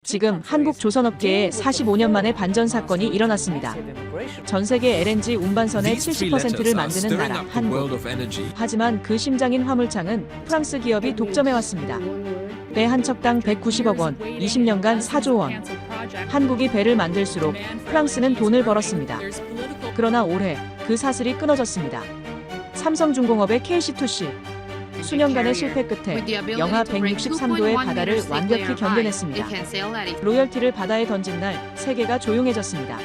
지금 한국 조선업계에 45년 만에 반전 사건이 일어났습니다. 전 세계 LNG 운반선의 70%를 만드는 나라 한국. 하지만 그 심장인 화물창은 프랑스 기업이 독점해왔습니다. 배 한 척당 190억 원, 20년간 4조 원. 한국이 배를 만들수록 프랑스는 돈을 벌었습니다. 그러나 올해 그 사슬이 끊어졌습니다. 삼성중공업의 KC2C. 수년간의 실패 끝에 영하 163도의 바다를 완벽히 견뎌냈습니다. 로열티를 바다에 던진 날 세계가 조용해졌습니다.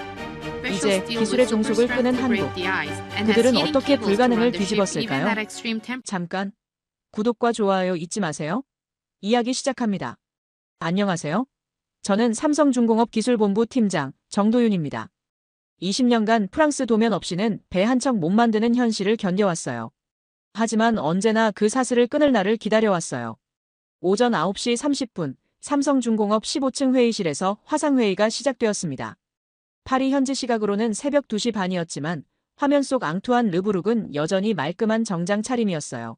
이제 기술의 종속을 끄는 한국. 그들은 어떻게 불가능을 뒤집었을까요? 잠깐 구독과 좋아요 잊지 마세요. 이야기 시작합니다. 안녕하세요. 저는 삼성중공업 기술본부 팀장 정도윤입니다. 20년간 프랑스 도면 없이는 배 한 척 못 만드는 현실을 견뎌왔어요. 하지만 언제나 그 사슬을 끊을 날을 기다려왔어요. 오전 9시 30분 삼성중공업 15층 회의실에서 화상회의가 시작되었습니다. 파리 현지 시각으로는 새벽 2시 반이었지만 화면 속 앙투안 르부룩은 여전히 말끔한 정장 차림이었어요.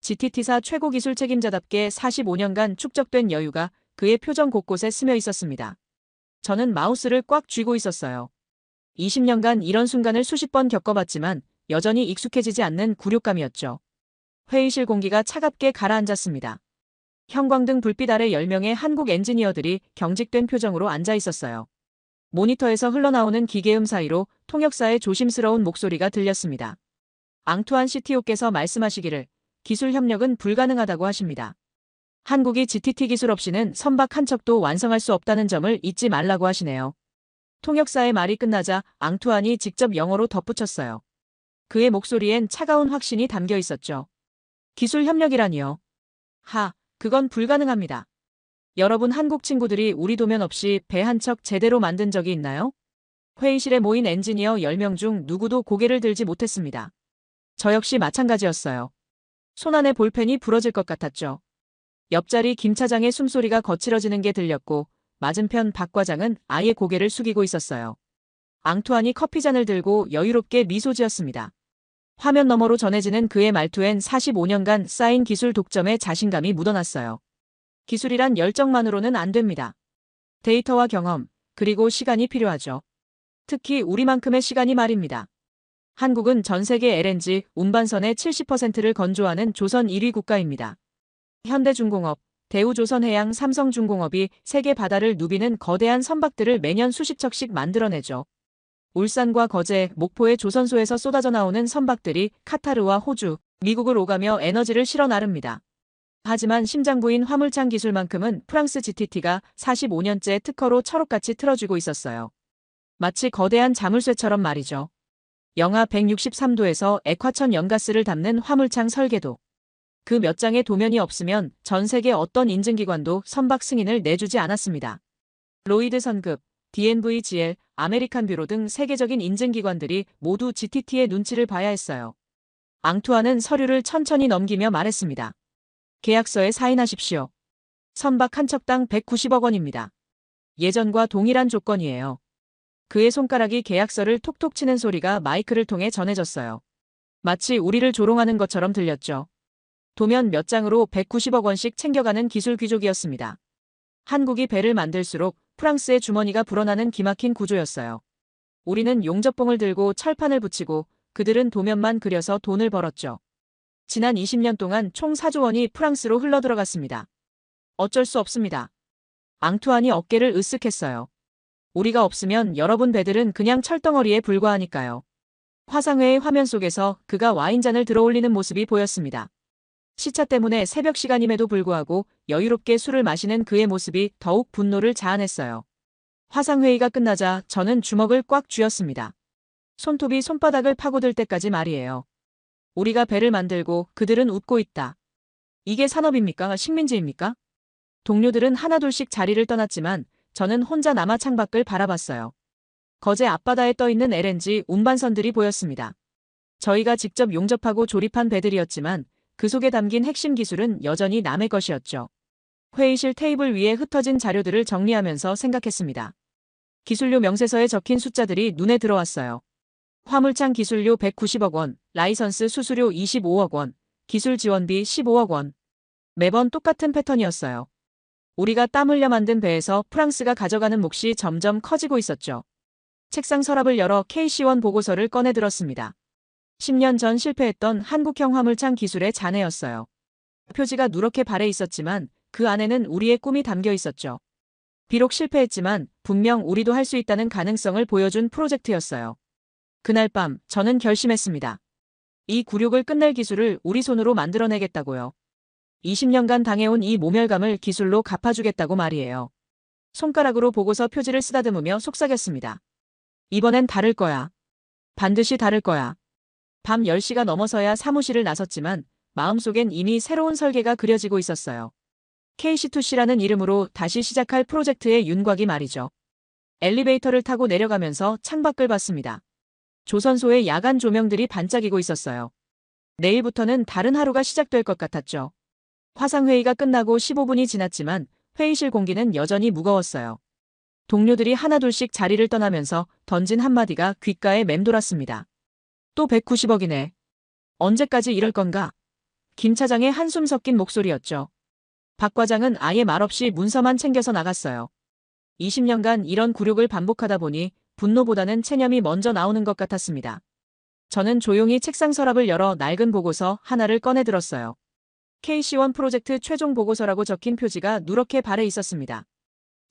GTT사 최고 기술 책임자답게 45년간 축적된 여유가 그의 표정 곳곳에 스며 있었습니다. 저는 마우스를 꽉 쥐고 있었어요. 20년간 이런 순간을 수십 번 겪어봤지만 여전히 익숙해지지 않는 굴욕감이었죠. 회의실 공기가 차갑게 가라앉았습니다. 형광등 불빛 아래 10명의 한국 엔지니어들이 경직된 표정으로 앉아 있었어요. 모니터에서 흘러나오는 기계음 사이로 통역사의 조심스러운 목소리가 들렸습니다. 앙투안 CTO께서 말씀하시기를 기술 협력은 불가능하다고 하십니다. 한국이 GTT 기술 없이는 선박 한 척도 완성할 수 없다는 점을 잊지 말라고 하시네요. 통역사의 말이 끝나자 앙투안이 직접 영어로 덧붙였어요. 그의 목소리엔 차가운 확신이 담겨 있었죠. 기술 협력이라니요. 그건 불가능합니다. 여러분 한국 친구들이 우리 도면 없이 배 한 척 제대로 만든 적이 있나요? 회의실에 모인 엔지니어 10명 중 누구도 고개를 들지 못했습니다. 저 역시 마찬가지였어요. 손안에 볼펜이 부러질 것 같았죠. 옆자리 김 차장의 숨소리가 거칠어지는 게 들렸고 맞은편 박 과장은 아예 고개를 숙이고 있었어요. 앙투안이 커피잔을 들고 여유롭게 미소 지었습니다. 화면 너머로 전해지는 그의 말투엔 45년간 쌓인 기술 독점의 자신감이 묻어났어요. 기술이란 열정만으로는 안 됩니다. 데이터와 경험, 그리고 시간이 필요하죠. 특히 우리만큼의 시간이 말입니다. 한국은 전 세계 LNG 운반선의 70%를 건조하는 조선 1위 국가입니다. 현대중공업, 대우조선해양, 삼성중공업이 세계 바다를 누비는 거대한 선박들을 매년 수십 척씩 만들어내죠. 울산과 거제, 목포의 조선소에서 쏟아져 나오는 선박들이 카타르와 호주, 미국을 오가며 에너지를 실어 나릅니다. 하지만 심장부인 화물창 기술만큼은 프랑스 GTT가 45년째 특허로 철옥같이 틀어주고 있었어요. 마치 거대한 자물쇠처럼 말이죠. 영하 163도에서 액화천 연가스를 담는 화물창 설계도. 그 몇 장의 도면이 없으면 전 세계 어떤 인증기관도 선박 승인을 내주지 않았습니다. 로이드 선급, DNVGL, 아메리칸 뷰로 등 세계적인 인증기관들이 모두 GTT의 눈치를 봐야 했어요. 앙투안은 서류를 천천히 넘기며 말했습니다. 계약서에 사인하십시오. 선박 한 척당 190억 원입니다. 예전과 동일한 조건이에요. 그의 손가락이 계약서를 톡톡 치는 소리가 마이크를 통해 전해졌어요. 마치 우리를 조롱하는 것처럼 들렸죠. 도면 몇 장으로 190억 원씩 챙겨가는 기술 귀족이었습니다. 한국이 배를 만들수록 프랑스의 주머니가 불어나는 기막힌 구조였어요. 우리는 용접봉을 들고 철판을 붙이고 그들은 도면만 그려서 돈을 벌었죠. 지난 20년 동안 총 4조 원이 프랑스로 흘러들어갔습니다. 어쩔 수 없습니다. 앙투안이 어깨를 으쓱했어요. 우리가 없으면 여러분 배들은 그냥 철덩어리에 불과하니까요. 화상회의 화면 속에서 그가 와인잔을 들어올리는 모습이 보였습니다. 시차 때문에 새벽 시간임에도 불구하고 여유롭게 술을 마시는 그의 모습이 더욱 분노를 자아냈어요. 화상회의가 끝나자 저는 주먹을 꽉 쥐었습니다. 손톱이 손바닥을 파고들 때까지 말이에요. 우리가 배를 만들고 그들은 웃고 있다. 이게 산업입니까? 식민지입니까? 동료들은 하나둘씩 자리를 떠났지만 저는 혼자 남아 창밖을 바라봤어요. 거제 앞바다에 떠있는 LNG 운반선들이 보였습니다. 저희가 직접 용접하고 조립한 배들이었지만 그 속에 담긴 핵심 기술은 여전히 남의 것이었죠. 회의실 테이블 위에 흩어진 자료들을 정리하면서 생각했습니다. 기술료 명세서에 적힌 숫자들이 눈에 들어왔어요. 화물창 기술료 190억 원, 라이선스 수수료 25억 원, 기술 지원비 15억 원. 매번 똑같은 패턴이었어요. 우리가 땀 흘려 만든 배에서 프랑스가 가져가는 몫이 점점 커지고 있었죠. 책상 서랍을 열어 KC1 보고서를 꺼내 들었습니다. 10년 전 실패했던 한국형 화물창 기술의 잔해였어요. 표지가 누렇게 발해 있었지만 그 안에는 우리의 꿈이 담겨 있었죠. 비록 실패했지만 분명 우리도 할 수 있다는 가능성을 보여준 프로젝트였어요. 그날 밤 저는 결심했습니다. 이 굴욕을 끝낼 기술을 우리 손으로 만들어내겠다고요. 20년간 당해온 이 모멸감을 기술로 갚아주겠다고 말이에요. 손가락으로 보고서 표지를 쓰다듬으며 속삭였습니다. 이번엔 다를 거야. 반드시 다를 거야. 밤 10시가 넘어서야 사무실을 나섰지만 마음속엔 이미 새로운 설계가 그려지고 있었어요. KC2C라는 이름으로 다시 시작할 프로젝트의 윤곽이 말이죠. 엘리베이터를 타고 내려가면서 창밖을 봤습니다. 조선소의 야간 조명들이 반짝이고 있었어요. 내일부터는 다른 하루가 시작될 것 같았죠. 화상회의가 끝나고 15분이 지났지만 회의실 공기는 여전히 무거웠어요. 동료들이 하나둘씩 자리를 떠나면서 던진 한마디가 귓가에 맴돌았습니다. 또 190억이네. 언제까지 이럴 건가? 김 차장의 한숨 섞인 목소리였죠. 박 과장은 아예 말없이 문서만 챙겨서 나갔어요. 20년간 이런 굴욕을 반복하다 보니 분노보다는 체념이 먼저 나오는 것 같았습니다. 저는 조용히 책상 서랍을 열어 낡은 보고서 하나를 꺼내 들었어요. KC1 프로젝트 최종 보고서라고 적힌 표지가 누렇게 발해 있었습니다.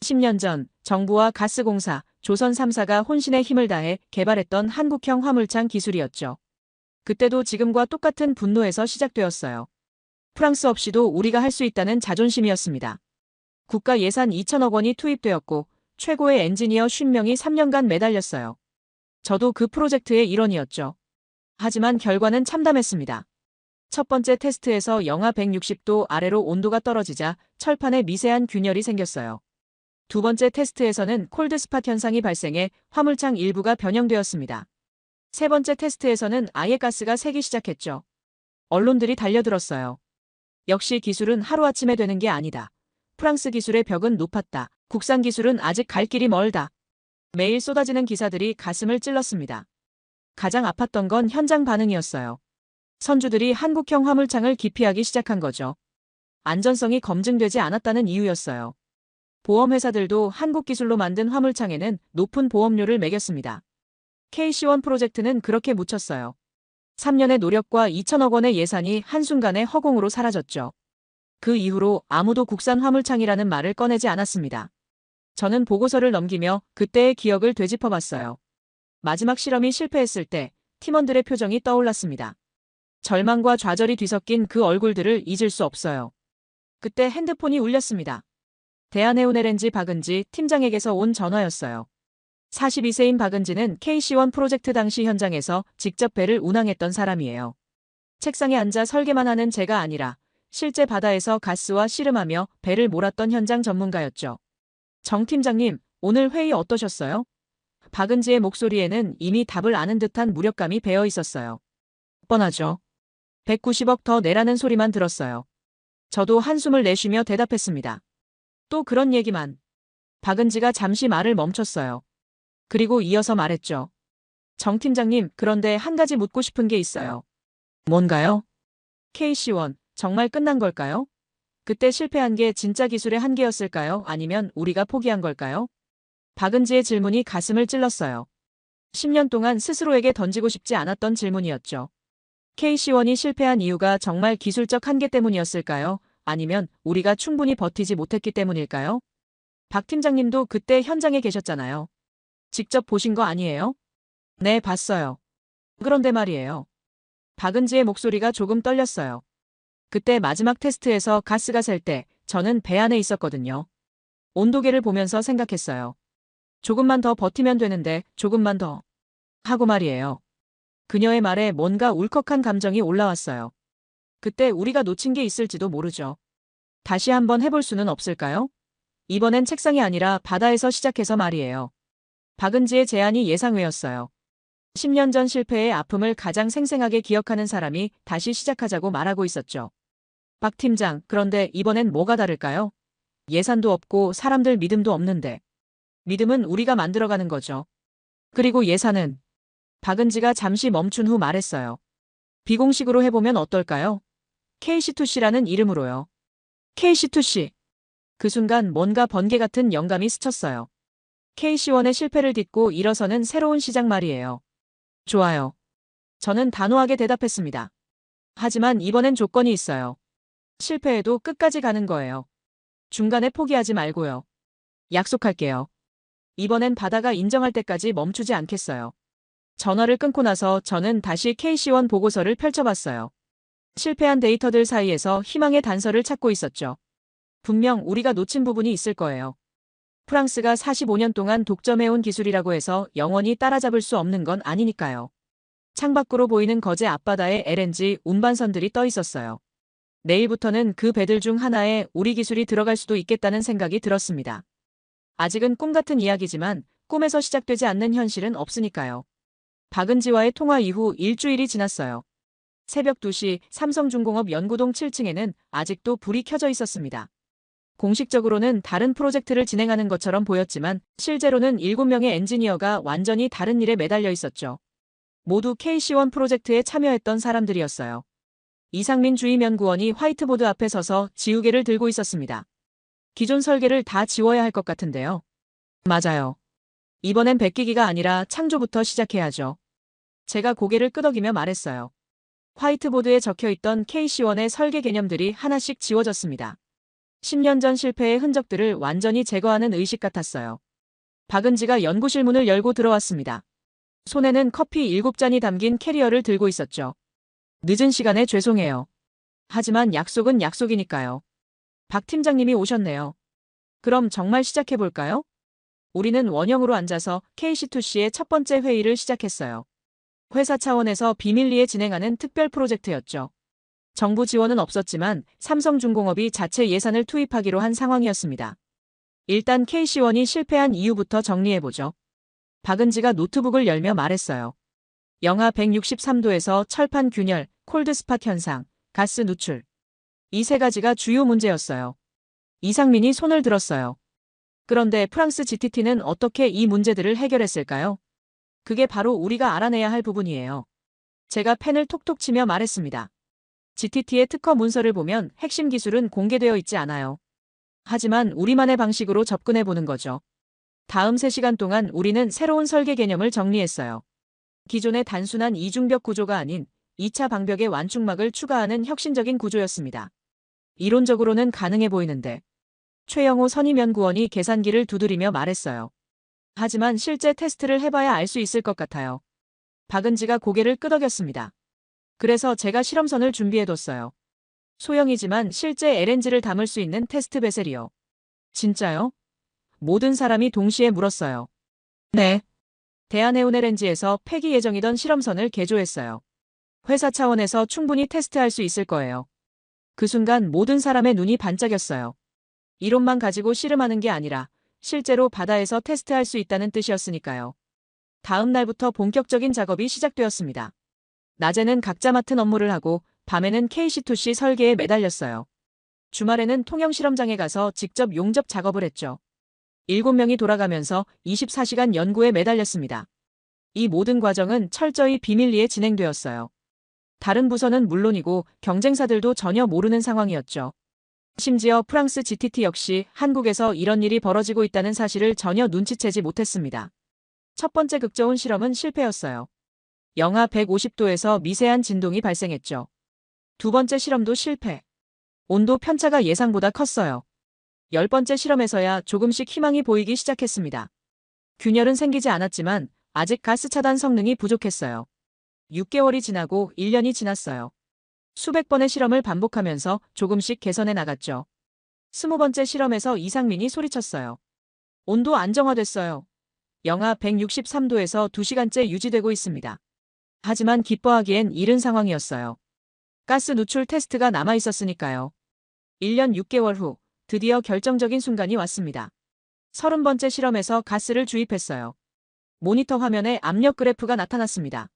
10년 전 정부와 가스공사, 조선 3사가 혼신의 힘을 다해 개발했던 한국형 화물창 기술이었죠. 그때도 지금과 똑같은 분노에서 시작되었어요. 프랑스 없이도 우리가 할 수 있다는 자존심이었습니다. 국가 예산 2천억 원이 투입되었고 최고의 엔지니어 50명이 3년간 매달렸어요. 저도 그 프로젝트의 일원이었죠. 하지만 결과는 참담했습니다. 첫 번째 테스트에서 영하 160도 아래로 온도가 떨어지자 철판에 미세한 균열이 생겼어요. 두 번째 테스트에서는 콜드스팟 현상이 발생해 화물창 일부가 변형되었습니다. 세 번째 테스트에서는 아예 가스가 새기 시작했죠. 언론들이 달려들었어요. 역시 기술은 하루아침에 되는 게 아니다. 프랑스 기술의 벽은 높았다. 국산 기술은 아직 갈 길이 멀다. 매일 쏟아지는 기사들이 가슴을 찔렀습니다. 가장 아팠던 건 현장 반응이었어요. 선주들이 한국형 화물창을 기피하기 시작한 거죠. 안전성이 검증되지 않았다는 이유였어요. 보험회사들도 한국 기술로 만든 화물창에는 높은 보험료를 매겼습니다. KC1 프로젝트는 그렇게 묻혔어요. 3년의 노력과 2천억 원의 예산이 한순간에 허공으로 사라졌죠. 그 이후로 아무도 국산 화물창이라는 말을 꺼내지 않았습니다. 저는 보고서를 넘기며 그때의 기억을 되짚어봤어요. 마지막 실험이 실패했을 때 팀원들의 표정이 떠올랐습니다. 절망과 좌절이 뒤섞인 그 얼굴들을 잊을 수 없어요. 그때 핸드폰이 울렸습니다. 대한해운LNG 박은지 팀장에게서 온 전화였어요. 42세인 박은지는 KC1 프로젝트 당시 현장에서 직접 배를 운항했던 사람이에요. 책상에 앉아 설계만 하는 제가 아니라 실제 바다에서 가스와 씨름하며 배를 몰았던 현장 전문가였죠. 정 팀장님, 오늘 회의 어떠셨어요? 박은지의 목소리에는 이미 답을 아는 듯한 무력감이 배어 있었어요. 뻔하죠. 190억 더 내라는 소리만 들었어요. 저도 한숨을 내쉬며 대답했습니다. 또 그런 얘기만. 박은지가 잠시 말을 멈췄어요. 그리고 이어서 말했죠. 정 팀장님, 그런데 한 가지 묻고 싶은 게 있어요. 뭔가요? KC1, 정말 끝난 걸까요? 그때 실패한 게 진짜 기술의 한계였을까요? 아니면 우리가 포기한 걸까요? 박은지의 질문이 가슴을 찔렀어요. 10년 동안 스스로에게 던지고 싶지 않았던 질문이었죠. KC1이 실패한 이유가 정말 기술적 한계 때문이었을까요? 아니면 우리가 충분히 버티지 못했기 때문일까요? 박 팀장님도 그때 현장에 계셨잖아요. 직접 보신 거 아니에요? 네, 봤어요. 그런데 말이에요. 박은지의 목소리가 조금 떨렸어요. 그때 마지막 테스트에서 가스가 셀 때 저는 배 안에 있었거든요. 온도계를 보면서 생각했어요. 조금만 더 버티면 되는데 조금만 더. 하고 말이에요. 그녀의 말에 뭔가 울컥한 감정이 올라왔어요. 그때 우리가 놓친 게 있을지도 모르죠. 다시 한번 해볼 수는 없을까요? 이번엔 책상이 아니라 바다에서 시작해서 말이에요. 박은지의 제안이 예상외였어요. 10년 전 실패의 아픔을 가장 생생하게 기억하는 사람이 다시 시작하자고 말하고 있었죠. 박 팀장, 그런데 이번엔 뭐가 다를까요? 예산도 없고 사람들 믿음도 없는데. 믿음은 우리가 만들어가는 거죠. 그리고 예산은? 박은지가 잠시 멈춘 후 말했어요. 비공식으로 해보면 어떨까요? KC2C라는 이름으로요. KC2C. 그 순간 뭔가 번개 같은 영감이 스쳤어요. KC1의 실패를 딛고 일어서는 새로운 시작 말이에요. 좋아요. 저는 단호하게 대답했습니다. 하지만 이번엔 조건이 있어요. 실패해도 끝까지 가는 거예요. 중간에 포기하지 말고요. 약속할게요. 이번엔 바다가 인정할 때까지 멈추지 않겠어요. 전화를 끊고 나서 저는 다시 KC1 보고서를 펼쳐봤어요. 실패한 데이터들 사이에서 희망의 단서를 찾고 있었죠. 분명 우리가 놓친 부분이 있을 거예요. 프랑스가 45년 동안 독점해온 기술이라고 해서 영원히 따라잡을 수 없는 건 아니니까요. 창밖으로 보이는 거제 앞바다에 LNG 운반선들이 떠 있었어요. 내일부터는 그 배들 중 하나에 우리 기술이 들어갈 수도 있겠다는 생각이 들었습니다. 아직은 꿈 같은 이야기지만 꿈에서 시작되지 않는 현실은 없으니까요. 박은지와의 통화 이후 일주일이 지났어요. 새벽 2시 삼성중공업 연구동 7층에는 아직도 불이 켜져 있었습니다. 공식적으로는 다른 프로젝트를 진행하는 것처럼 보였지만 실제로는 7명의 엔지니어가 완전히 다른 일에 매달려 있었죠. 모두 KC1 프로젝트에 참여했던 사람들이었어요. 이상민 주임연구원이 화이트보드 앞에 서서 지우개를 들고 있었습니다. 기존 설계를 다 지워야 할 것 같은데요. 맞아요. 이번엔 베끼기가 아니라 창조부터 시작해야죠. 제가 고개를 끄덕이며 말했어요. 화이트보드에 적혀있던 KC1의 설계 개념들이 하나씩 지워졌습니다. 10년 전 실패의 흔적들을 완전히 제거하는 의식 같았어요. 박은지가 연구실 문을 열고 들어왔습니다. 손에는 커피 7잔이 담긴 캐리어를 들고 있었죠. 늦은 시간에 죄송해요. 하지만 약속은 약속이니까요. 박 팀장님이 오셨네요. 그럼 정말 시작해볼까요? 우리는 원형으로 앉아서 KC2C의 첫 번째 회의를 시작했어요. 회사 차원에서 비밀리에 진행하는 특별 프로젝트였죠. 정부 지원은 없었지만 삼성중공업이 자체 예산을 투입하기로 한 상황이었습니다. 일단 KC1이 실패한 이유부터 정리해보죠. 박은지가 노트북을 열며 말했어요. 영하 163도에서 철판 균열, 콜드스팟 현상, 가스 누출. 이 세 가지가 주요 문제였어요. 이상민이 손을 들었어요. 그런데 프랑스 GTT는 어떻게 이 문제들을 해결했을까요? 그게 바로 우리가 알아내야 할 부분이에요. 제가 펜을 톡톡 치며 말했습니다. GTT의 특허 문서를 보면 핵심 기술은 공개되어 있지 않아요. 하지만 우리만의 방식으로 접근해보는 거죠. 다음 3시간 동안 우리는 새로운 설계 개념을 정리했어요. 기존의 단순한 이중벽 구조가 아닌 2차 방벽의 완충막을 추가하는 혁신적인 구조였습니다. 이론적으로는 가능해 보이는데 최영호 선임연구원이 계산기를 두드리며 말했어요. 하지만 실제 테스트를 해봐야 알 수 있을 것 같아요. 박은지가 고개를 끄덕였습니다. 그래서 제가 실험선을 준비해뒀어요. 소형이지만 실제 LNG를 담을 수 있는 테스트 베셀이요. 진짜요? 모든 사람이 동시에 물었어요. 네. 대한해운 LNG에서 폐기 예정이던 실험선을 개조했어요. 회사 차원에서 충분히 테스트할 수 있을 거예요. 그 순간 모든 사람의 눈이 반짝였어요. 이론만 가지고 씨름하는 게 아니라 실제로 바다에서 테스트할 수 있다는 뜻이었으니까요. 다음 날부터 본격적인 작업이 시작되었습니다. 낮에는 각자 맡은 업무를 하고 밤에는 KC2C 설계에 매달렸어요. 주말에는 통영 실험장에 가서 직접 용접 작업을 했죠. 7명이 돌아가면서 24시간 연구에 매달렸습니다. 이 모든 과정은 철저히 비밀리에 진행되었어요. 다른 부서는 물론이고 경쟁사들도 전혀 모르는 상황이었죠. 심지어 프랑스 GTT 역시 한국에서 이런 일이 벌어지고 있다는 사실을 전혀 눈치채지 못했습니다. 첫 번째 극저온 실험은 실패였어요. 영하 150도에서 미세한 진동이 발생했죠. 두 번째 실험도 실패. 온도 편차가 예상보다 컸어요. 10번째 실험에서야 조금씩 희망이 보이기 시작했습니다. 균열은 생기지 않았지만 아직 가스 차단 성능이 부족했어요. 6개월이 지나고 1년이 지났어요. 수백 번의 실험을 반복하면서 조금씩 개선해 나갔죠. 20번째 실험에서 이상민이 소리쳤어요. 온도 안정화됐어요. 영하 163도에서 2시간째 유지되고 있습니다. 하지만 기뻐하기엔 이른 상황이었어요. 가스 누출 테스트가 남아 있었으니까요. 1년 6개월 후 드디어 결정적인 순간이 왔습니다. 30번째 실험에서 가스를 주입했어요. 모니터 화면에 압력 그래프가 나타났습니다.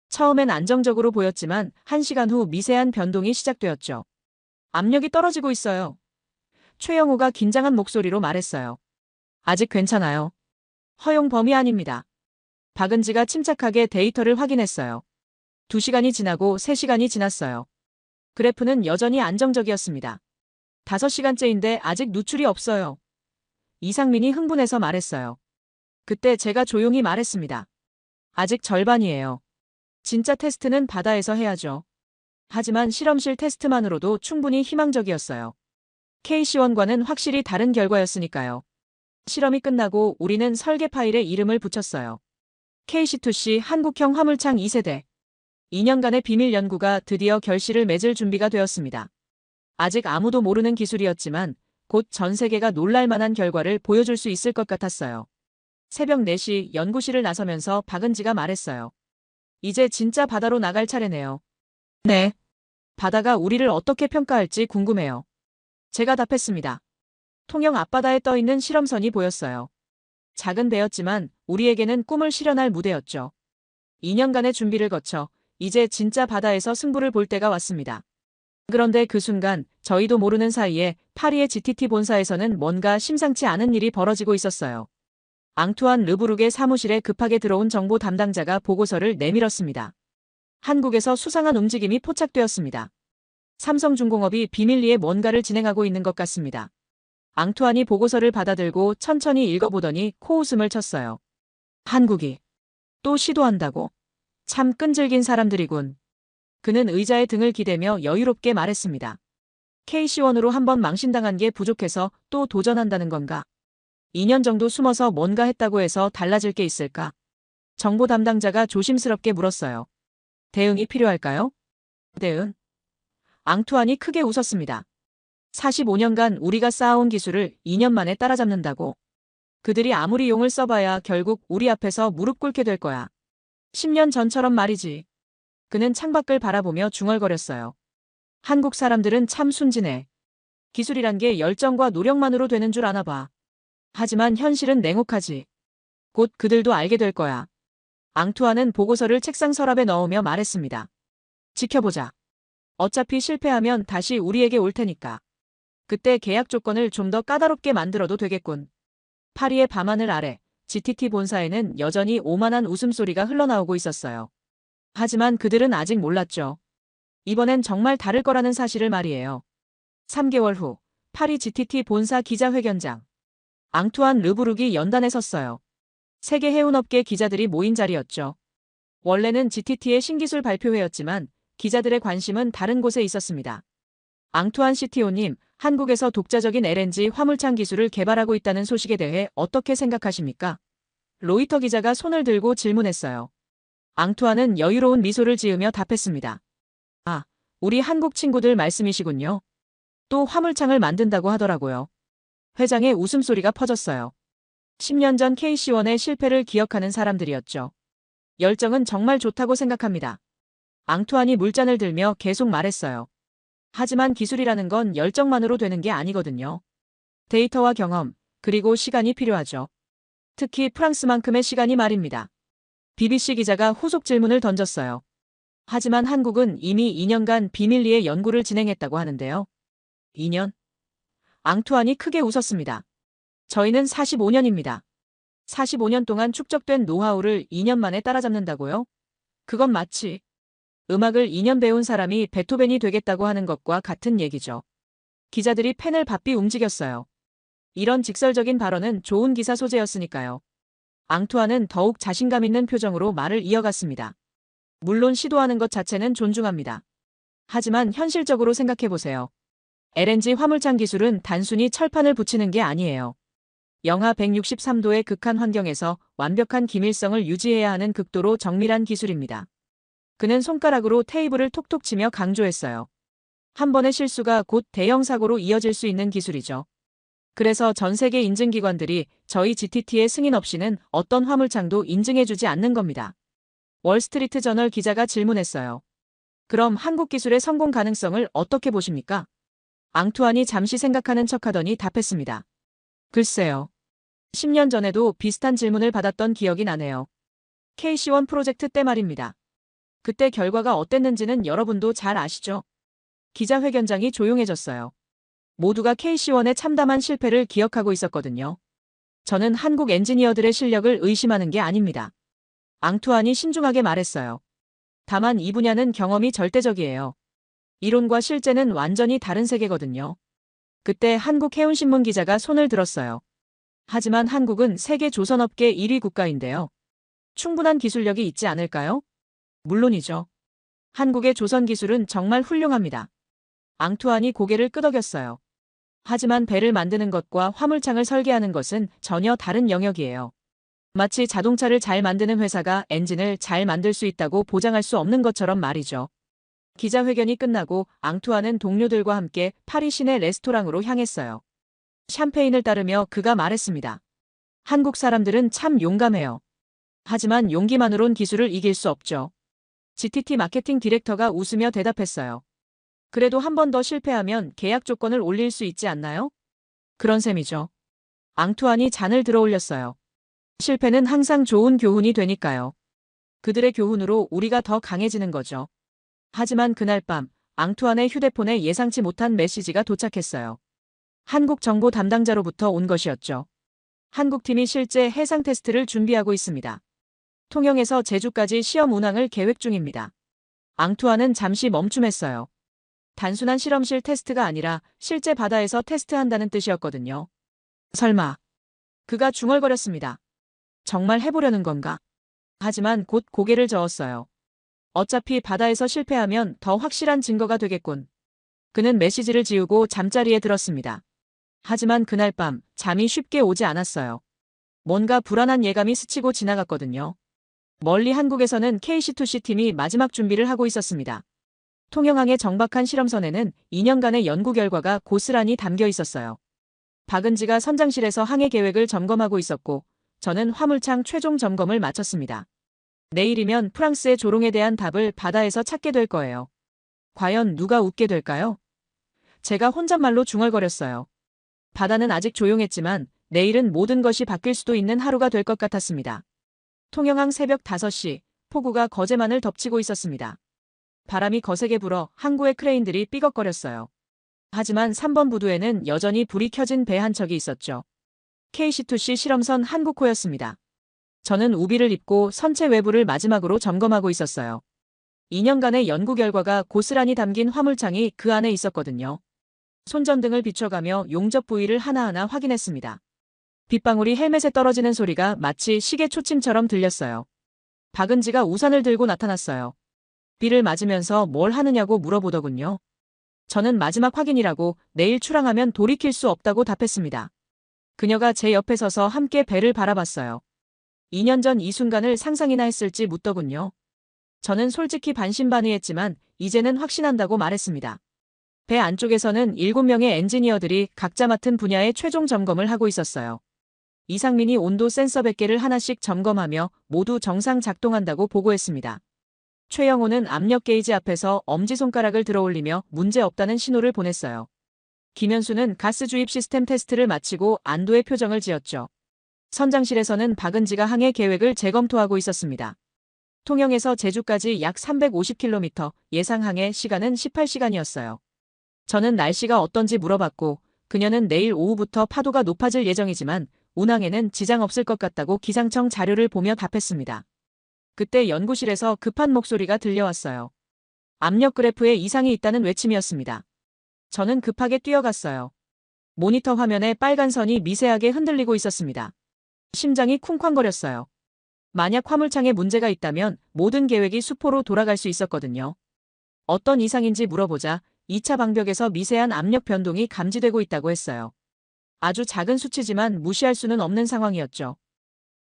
처음엔 안정적으로 보였지만 1시간 후 미세한 변동이 시작되었죠. 압력이 떨어지고 있어요. 최영호가 긴장한 목소리로 말했어요. 아직 괜찮아요. 허용 범위 아닙니다. 박은지가 침착하게 데이터를 확인했어요. 2시간이 지나고 3시간이 지났어요. 그래프는 여전히 안정적이었습니다. 5시간째인데 아직 누출이 없어요. 이상민이 흥분해서 말했어요. 그때 제가 조용히 말했습니다. 아직 절반이에요. 진짜 테스트는 바다에서 해야죠. 하지만 실험실 테스트만으로도 충분히 희망적이었어요. KC1과는 확실히 다른 결과였으니까요. 실험이 끝나고 우리는 설계 파일에 이름을 붙였어요. KC2C 한국형 화물창 2세대. 2년간의 비밀 연구가 드디어 결실을 맺을 준비가 되었습니다. 아직 아무도 모르는 기술이었지만 곧 전 세계가 놀랄 만한 결과를 보여줄 수 있을 것 같았어요. 새벽 4시 연구실을 나서면서 박은지가 말했어요. 이제 진짜 바다로 나갈 차례네요. 네. 바다가 우리를 어떻게 평가할지 궁금해요. 제가 답했습니다. 통영 앞바다에 떠있는 실험선이 보였어요. 작은 배였지만 우리에게는 꿈을 실현할 무대였죠. 2년간의 준비를 거쳐 이제 진짜 바다에서 승부를 볼 때가 왔습니다. 그런데 그 순간 저희도 모르는 사이에 파리의 GTT 본사에서는 뭔가 심상치 않은 일이 벌어지고 있었어요. 앙투안 르부룩의 사무실에 급하게 들어온 정보 담당자가 보고서를 내밀었습니다. 한국에서 수상한 움직임이 포착되었습니다. 삼성중공업이 비밀리에 뭔가를 진행하고 있는 것 같습니다. 앙투안이 보고서를 받아들고 천천히 읽어보더니 코웃음을 쳤어요. 한국이 또 시도한다고? 참 끈질긴 사람들이군. 그는 의자에 등을 기대며 여유롭게 말했습니다. KC1으로 한번 망신당한 게 부족해서 또 도전한다는 건가? 2년 정도 숨어서 뭔가 했다고 해서 달라질 게 있을까? 정보 담당자가 조심스럽게 물었어요. 대응이 필요할까요? 대응? 앙투안이 크게 웃었습니다. 45년간 우리가 쌓아온 기술을 2년 만에 따라잡는다고. 그들이 아무리 용을 써봐야 결국 우리 앞에서 무릎 꿇게 될 거야. 10년 전처럼 말이지. 그는 창밖을 바라보며 중얼거렸어요. 한국 사람들은 참 순진해. 기술이란 게 열정과 노력만으로 되는 줄 아나 봐. 하지만 현실은 냉혹하지. 곧 그들도 알게 될 거야. 앙투안은 보고서를 책상 서랍에 넣으며 말했습니다. 지켜보자. 어차피 실패하면 다시 우리에게 올 테니까. 그때 계약 조건을 좀 더 까다롭게 만들어도 되겠군. 파리의 밤하늘 아래 GTT 본사에는 여전히 오만한 웃음소리가 흘러나오고 있었어요. 하지만 그들은 아직 몰랐죠. 이번엔 정말 다를 거라는 사실을 말이에요. 3개월 후 파리 GTT 본사 기자회견장. 앙투안 르부룩이 연단에 섰어요. 세계 해운업계 기자들이 모인 자리였죠. 원래는 GTT의 신기술 발표회였지만 기자들의 관심은 다른 곳에 있었습니다. 앙투안 CTO님, 한국에서 독자적인 LNG 화물창 기술을 개발하고 있다는 소식에 대해 어떻게 생각하십니까? 로이터 기자가 손을 들고 질문했어요. 앙투안은 여유로운 미소를 지으며 답했습니다. 아, 우리 한국 친구들 말씀이시군요. 또 화물창을 만든다고 하더라고요. 회장의 웃음소리가 퍼졌어요. 10년 전 KC1의 실패를 기억하는 사람들이었죠. 열정은 정말 좋다고 생각합니다. 앙투안이 물잔을 들며 계속 말했어요. 하지만 기술이라는 건 열정만으로 되는 게 아니거든요. 데이터와 경험, 그리고 시간이 필요하죠. 특히 프랑스만큼의 시간이 말입니다. BBC 기자가 후속 질문을 던졌어요. 하지만 한국은 이미 2년간 비밀리에 연구를 진행했다고 하는데요. 2년? 앙투안이 크게 웃었습니다. 저희는 45년입니다. 45년 동안 축적된 노하우를 2년 만에 따라잡는다고요? 그건 마치 음악을 2년 배운 사람이 베토벤이 되겠다고 하는 것과 같은 얘기죠. 기자들이 펜을 바삐 움직였어요. 이런 직설적인 발언은 좋은 기사 소재였으니까요. 앙투안은 더욱 자신감 있는 표정으로 말을 이어갔습니다. 물론 시도하는 것 자체는 존중합니다. 하지만 현실적으로 생각해보세요. LNG 화물창 기술은 단순히 철판을 붙이는 게 아니에요. 영하 163도의 극한 환경에서 완벽한 기밀성을 유지해야 하는 극도로 정밀한 기술입니다. 그는 손가락으로 테이블을 톡톡 치며 강조했어요. 한 번의 실수가 곧 대형 사고로 이어질 수 있는 기술이죠. 그래서 전 세계 인증기관들이 저희 GTT의 승인 없이는 어떤 화물창도 인증해주지 않는 겁니다. 월스트리트 저널 기자가 질문했어요. 그럼 한국 기술의 성공 가능성을 어떻게 보십니까? 앙투안이 잠시 생각하는 척하더니 답했습니다. 글쎄요. 10년 전에도 비슷한 질문을 받았던 기억이 나네요. KC1 프로젝트 때 말입니다. 그때 결과가 어땠는지는 여러분도 잘 아시죠? 기자회견장이 조용해졌어요. 모두가 KC1의 참담한 실패를 기억하고 있었거든요. 저는 한국 엔지니어들의 실력을 의심하는 게 아닙니다. 앙투안이 신중하게 말했어요. 다만 이 분야는 경험이 절대적이에요. 이론과 실제는 완전히 다른 세계거든요. 그때 한국해운신문 기자가 손을 들었어요. 하지만 한국은 세계 조선업계 1위 국가인데요. 충분한 기술력이 있지 않을까요? 물론이죠. 한국의 조선 기술은 정말 훌륭합니다. 앙투안이 고개를 끄덕였어요. 하지만 배를 만드는 것과 화물창을 설계하는 것은 전혀 다른 영역이에요. 마치 자동차를 잘 만드는 회사가 엔진을 잘 만들 수 있다고 보장할 수 없는 것처럼 말이죠. 기자회견이 끝나고 앙투안은 동료들과 함께 파리 시내 레스토랑으로 향했어요. 샴페인을 따르며 그가 말했습니다. 한국 사람들은 참 용감해요. 하지만 용기만으론 기술을 이길 수 없죠. GTT 마케팅 디렉터가 웃으며 대답했어요. 그래도 한 번 더 실패하면 계약 조건을 올릴 수 있지 않나요? 그런 셈이죠. 앙투안이 잔을 들어 올렸어요. 실패는 항상 좋은 교훈이 되니까요. 그들의 교훈으로 우리가 더 강해지는 거죠. 하지만 그날 밤 앙투안의 휴대폰에 예상치 못한 메시지가 도착했어요. 한국 정보 담당자로부터 온 것이었죠. 한국팀이 실제 해상 테스트를 준비하고 있습니다. 통영에서 제주까지 시험 운항을 계획 중입니다. 앙투안은 잠시 멈춤했어요. 단순한 실험실 테스트가 아니라 실제 바다에서 테스트한다는 뜻이었거든요. 설마. 그가 중얼거렸습니다. 정말 해보려는 건가? 하지만 곧 고개를 저었어요. 어차피 바다에서 실패하면 더 확실한 증거가 되겠군. 그는 메시지를 지우고 잠자리에 들었습니다. 하지만 그날 밤 잠이 쉽게 오지 않았어요. 뭔가 불안한 예감이 스치고 지나갔거든요. 멀리 한국에서는 KC2C 팀이 마지막 준비를 하고 있었습니다. 통영항의 정박한 실험선에는 2년간의 연구 결과가 고스란히 담겨 있었어요. 박은지가 선장실에서 항해 계획을 점검하고 있었고 저는 화물창 최종 점검을 마쳤습니다. 내일이면 프랑스의 조롱에 대한 답을 바다에서 찾게 될 거예요. 과연 누가 웃게 될까요? 제가 혼잣말로 중얼거렸어요. 바다는 아직 조용했지만 내일은 모든 것이 바뀔 수도 있는 하루가 될 것 같았습니다. 통영항 새벽 5시, 폭우가 거제만을 덮치고 있었습니다. 바람이 거세게 불어 항구의 크레인들이 삐걱거렸어요. 하지만 3번 부두에는 여전히 불이 켜진 배 한 척이 있었죠. KC2C 실험선 한국호였습니다. 저는 우비를 입고 선체 외부를 마지막으로 점검하고 있었어요. 2년간의 연구 결과가 고스란히 담긴 화물창이 그 안에 있었거든요. 손전등을 비춰가며 용접 부위를 하나하나 확인했습니다. 빗방울이 헬멧에 떨어지는 소리가 마치 시계 초침처럼 들렸어요. 박은지가 우산을 들고 나타났어요. 비를 맞으면서 뭘 하느냐고 물어보더군요. 저는 마지막 확인이라고 내일 출항하면 돌이킬 수 없다고 답했습니다. 그녀가 제 옆에 서서 함께 배를 바라봤어요. 2년 전 이 순간을 상상이나 했을지 묻더군요. 저는 솔직히 반신반의했지만 이제는 확신한다고 말했습니다. 배 안쪽에서는 7명의 엔지니어들이 각자 맡은 분야의 최종 점검을 하고 있었어요. 이상민이 온도 센서 100개를 하나씩 점검하며 모두 정상 작동한다고 보고했습니다. 최영호는 압력 게이지 앞에서 엄지손가락을 들어올리며 문제없다는 신호를 보냈어요. 김현수는 가스 주입 시스템 테스트를 마치고 안도의 표정을 지었죠. 선장실에서는 박은지가 항해 계획을 재검토하고 있었습니다. 통영에서 제주까지 약 350km, 예상 항해 시간은 18시간이었어요. 저는 날씨가 어떤지 물어봤고 그녀는 내일 오후부터 파도가 높아질 예정이지만 운항에는 지장 없을 것 같다고 기상청 자료를 보며 답했습니다. 그때 연구실에서 급한 목소리가 들려왔어요. 압력 그래프에 이상이 있다는 외침이었습니다. 저는 급하게 뛰어갔어요. 모니터 화면에 빨간 선이 미세하게 흔들리고 있었습니다. 심장이 쿵쾅거렸어요. 만약 화물창에 문제가 있다면 모든 계획이 수포로 돌아갈 수 있었거든요. 어떤 이상인지 물어보자 2차 방벽에서 미세한 압력 변동이 감지되고 있다고 했어요. 아주 작은 수치지만 무시할 수는 없는 상황이었죠.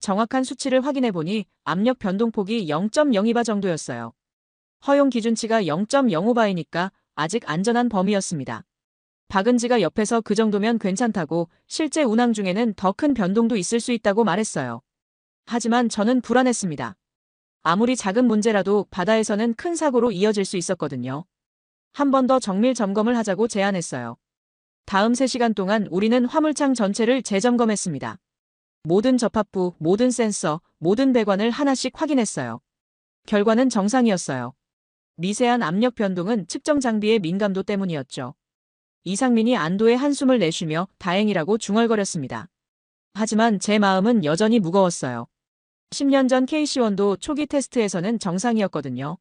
정확한 수치를 확인해보니 압력 변동폭이 0.02바 정도였어요. 허용 기준치가 0.05바이니까 아직 안전한 범위였습니다. 박은지가 옆에서 그 정도면 괜찮다고 실제 운항 중에는 더 큰 변동도 있을 수 있다고 말했어요. 하지만 저는 불안했습니다. 아무리 작은 문제라도 바다에서는 큰 사고로 이어질 수 있었거든요. 한 번 더 정밀 점검을 하자고 제안했어요. 다음 3시간 동안 우리는 화물창 전체를 재점검했습니다. 모든 접합부, 모든 센서, 모든 배관을 하나씩 확인했어요. 결과는 정상이었어요. 미세한 압력 변동은 측정 장비의 민감도 때문이었죠. 이상민이 안도의 한숨을 내쉬며 다행이라고 중얼거렸습니다. 하지만 제 마음은 여전히 무거웠어요. 10년 전 KC1도 초기 테스트에서는 정상이었거든요.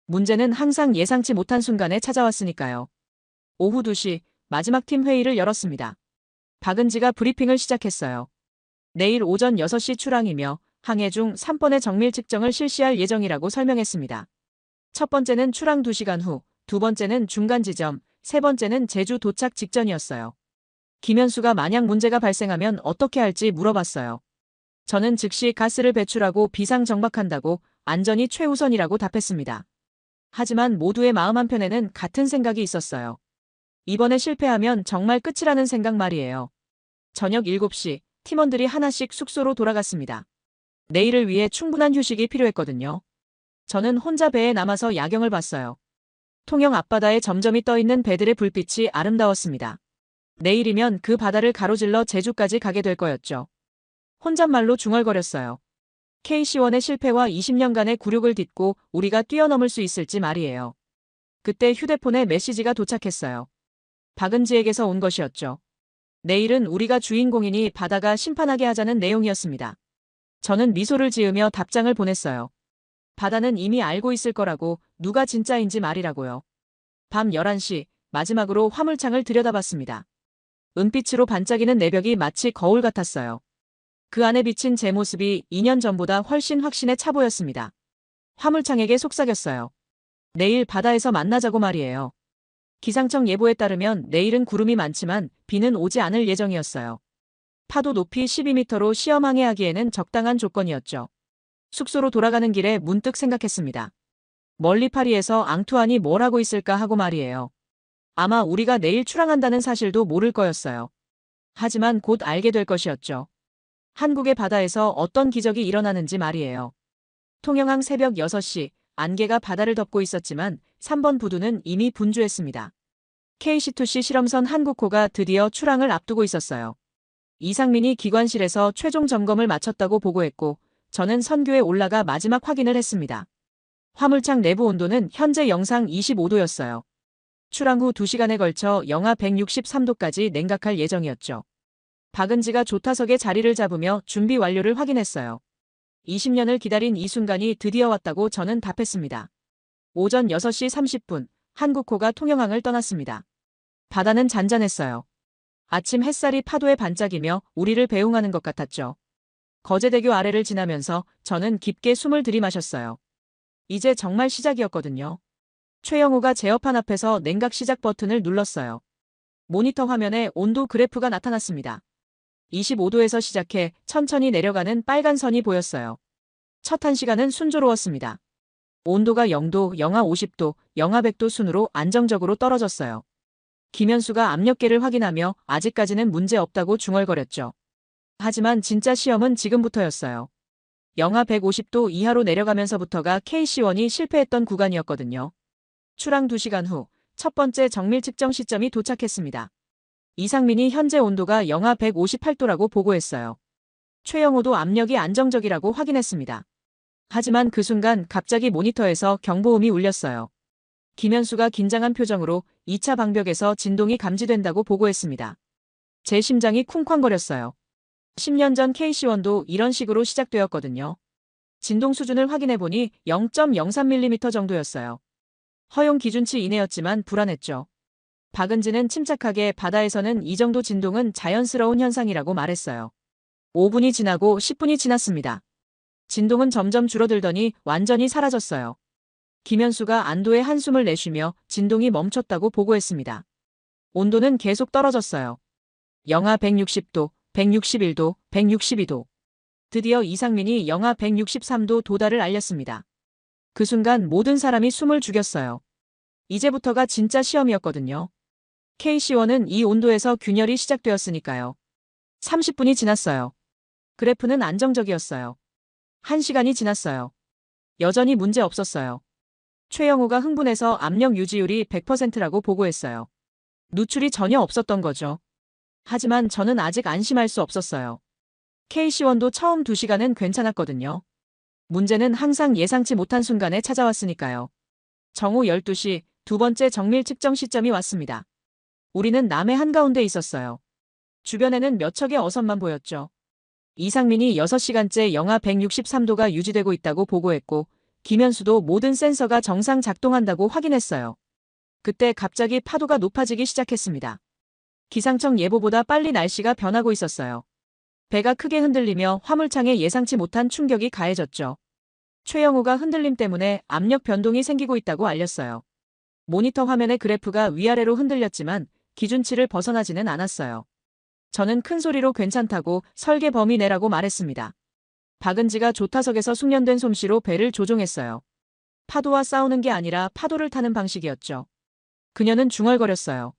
문제는 항상 예상치 못한 순간에 찾아왔으니까요. 오후 2시, 마지막 팀 회의를 열었습니다. 박은지가 브리핑을 시작했어요. 내일 오전 6시 출항이며 항해 중 3번의 정밀 측정을 실시할 예정이라고 설명했습니다. 첫 번째는 출항 2시간 후, 두 번째는 중간 지점, 세 번째는 제주 도착 직전이었어요. 김현수가 만약 문제가 발생하면 어떻게 할지 물어봤어요. 저는 즉시 가스를 배출하고 비상 정박한다고 안전이 최우선이라고 답했습니다. 하지만 모두의 마음 한편에는 같은 생각이 있었어요. 이번에 실패하면 정말 끝이라는 생각 말이에요. 저녁 7시 팀원들이 하나씩 숙소로 돌아갔습니다. 내일을 위해 충분한 휴식이 필요했거든요. 저는 혼자 배에 남아서 야경을 봤어요. 통영 앞바다에 점점이 떠있는 배들의 불빛이 아름다웠습니다. 내일이면 그 바다를 가로질러 제주까지 가게 될 거였죠. 혼잣말로 중얼거렸어요. KC1의 실패와 20년간의 굴욕을 딛고 우리가 뛰어넘을 수 있을지 말이에요. 그때 휴대폰에 메시지가 도착했어요. 박은지에게서 온 것이었죠. 내일은 우리가 주인공이니 바다가 심판하게 하자는 내용이었습니다. 저는 미소를 지으며 답장을 보냈어요. 바다는 이미 알고 있을 거라고, 누가 진짜인지 말이라고요. 밤 11시 마지막으로 화물창을 들여다봤습니다. 은빛으로 반짝이는 내벽이 마치 거울 같았어요. 그 안에 비친 제 모습이 2년 전보다 훨씬 확신에 차 보였습니다. 화물창에게 속삭였어요. 내일 바다에서 만나자고 말이에요. 기상청 예보에 따르면 내일은 구름이 많지만 비는 오지 않을 예정이었어요. 파도 높이 12m로 시험 항해하기에는 적당한 조건이었죠. 숙소로 돌아가는 길에 문득 생각했습니다. 멀리 파리에서 앙투안이 뭘 하고 있을까 하고 말이에요. 아마 우리가 내일 출항한다는 사실도 모를 거였어요. 하지만 곧 알게 될 것이었죠. 한국의 바다에서 어떤 기적이 일어나는지 말이에요. 통영항 새벽 6시, 안개가 바다를 덮고 있었지만 3번 부두는 이미 분주했습니다. KC2C 실험선 한국호가 드디어 출항을 앞두고 있었어요. 이상민이 기관실에서 최종 점검을 마쳤다고 보고했고, 저는 선교에 올라가 마지막 확인을 했습니다. 화물창 내부 온도는 현재 영상 25도였어요. 출항 후 2시간에 걸쳐 영하 163도까지 냉각할 예정이었죠. 박은지가 조타석에 자리를 잡으며 준비 완료를 확인했어요. 20년을 기다린 이 순간이 드디어 왔다고 저는 답했습니다. 오전 6시 30분, 한국호가 통영항을 떠났습니다. 바다는 잔잔했어요. 아침 햇살이 파도에 반짝이며 우리를 배웅하는 것 같았죠. 거제대교 아래를 지나면서 저는 깊게 숨을 들이마셨어요. 이제 정말 시작이었거든요. 최영우가 제어판 앞에서 냉각 시작 버튼을 눌렀어요. 모니터 화면에 온도 그래프가 나타났습니다. 25도에서 시작해 천천히 내려가는 빨간 선이 보였어요. 첫 1시간은 순조로웠습니다. 온도가 0도, 영하 50도, 영하 100도 순으로 안정적으로 떨어졌어요. 김현수가 압력계를 확인하며 아직까지는 문제 없다고 중얼거렸죠. 하지만 진짜 시험은 지금부터였어요. 영하 150도 이하로 내려가면서부터가 KC1이 실패했던 구간이었거든요. 출항 2시간 후 첫 번째 정밀 측정 시점이 도착했습니다. 이상민이 현재 온도가 영하 158도라고 보고했어요. 최영호도 압력이 안정적이라고 확인했습니다. 하지만 그 순간 갑자기 모니터에서 경보음이 울렸어요. 김현수가 긴장한 표정으로 2차 방벽에서 진동이 감지된다고 보고했습니다. 제 심장이 쿵쾅거렸어요. 10년 전 KC1도 이런 식으로 시작되었거든요. 진동 수준을 확인해보니 0.03mm 정도였어요. 허용 기준치 이내였지만 불안했죠. 박은지는 침착하게 바다에서는 이 정도 진동은 자연스러운 현상이라고 말했어요. 5분이 지나고 10분이 지났습니다. 진동은 점점 줄어들더니 완전히 사라졌어요. 김현수가 안도의 한숨을 내쉬며 진동이 멈췄다고 보고했습니다. 온도는 계속 떨어졌어요. 영하 160도, 161도, 162도. 드디어 이상민이 영하 163도 도달을 알렸습니다. 그 순간 모든 사람이 숨을 죽였어요. 이제부터가 진짜 시험이었거든요. KC1은 이 온도에서 균열이 시작되었으니까요. 30분이 지났어요. 그래프는 안정적이었어요. 1시간이 지났어요. 여전히 문제 없었어요. 최영우가 흥분해서 압력 유지율이 100%라고 보고했어요. 누출이 전혀 없었던 거죠. 하지만 저는 아직 안심할 수 없었어요. KC1도 처음 2시간은 괜찮았거든요. 문제는 항상 예상치 못한 순간에 찾아왔으니까요. 정오 12시 두 번째 정밀 측정 시점이 왔습니다. 우리는 남해 한가운데 있었어요. 주변에는 몇 척의 어선만 보였죠. 이상민이 6시간째 영하 163도가 유지되고 있다고 보고했고 김현수도 모든 센서가 정상 작동한다고 확인했어요. 그때 갑자기 파도가 높아지기 시작했습니다. 기상청 예보보다 빨리 날씨가 변하고 있었어요. 배가 크게 흔들리며 화물창에 예상치 못한 충격이 가해졌죠. 최영호가 흔들림 때문에 압력 변동이 생기고 있다고 알렸어요. 모니터 화면의 그래프가 위아래로 흔들렸지만 기준치를 벗어나지는 않았어요. 저는 큰 소리로 괜찮다고 설계 범위 내라고 말했습니다. 박은지가 조타석에서 숙련된 솜씨로 배를 조종했어요. 파도와 싸우는 게 아니라 파도를 타는 방식이었죠. 그녀는 중얼거렸어요.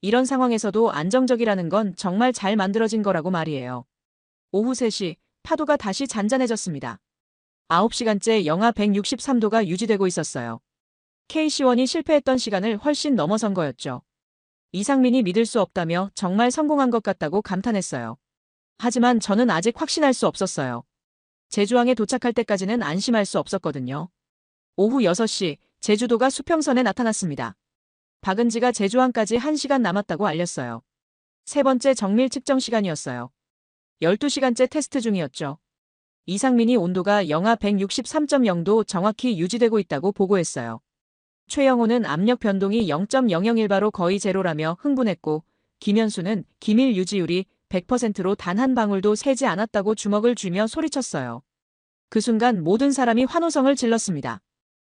이런 상황에서도 안정적이라는 건 정말 잘 만들어진 거라고 말이에요. 오후 3시 파도가 다시 잔잔해졌습니다. 9시간째 영하 163도가 유지되고 있었어요. KC1이 실패했던 시간을 훨씬 넘어선 거였죠. 이상민이 믿을 수 없다며 정말 성공한 것 같다고 감탄했어요. 하지만 저는 아직 확신할 수 없었어요. 제주항에 도착할 때까지는 안심할 수 없었거든요. 오후 6시 제주도가 수평선에 나타났습니다. 박은지가 제주항까지 1시간 남았다고 알렸어요. 세 번째 정밀 측정 시간이었어요. 12시간째 테스트 중이었죠. 이상민이 온도가 영하 163.0도 정확히 유지되고 있다고 보고했어요. 최영호는 압력 변동이 0.001바로 거의 제로라며 흥분했고, 김현수는 기밀 유지율이 100%로 단 한 방울도 새지 않았다고 주먹을 쥐며 소리쳤어요. 그 순간 모든 사람이 환호성을 질렀습니다.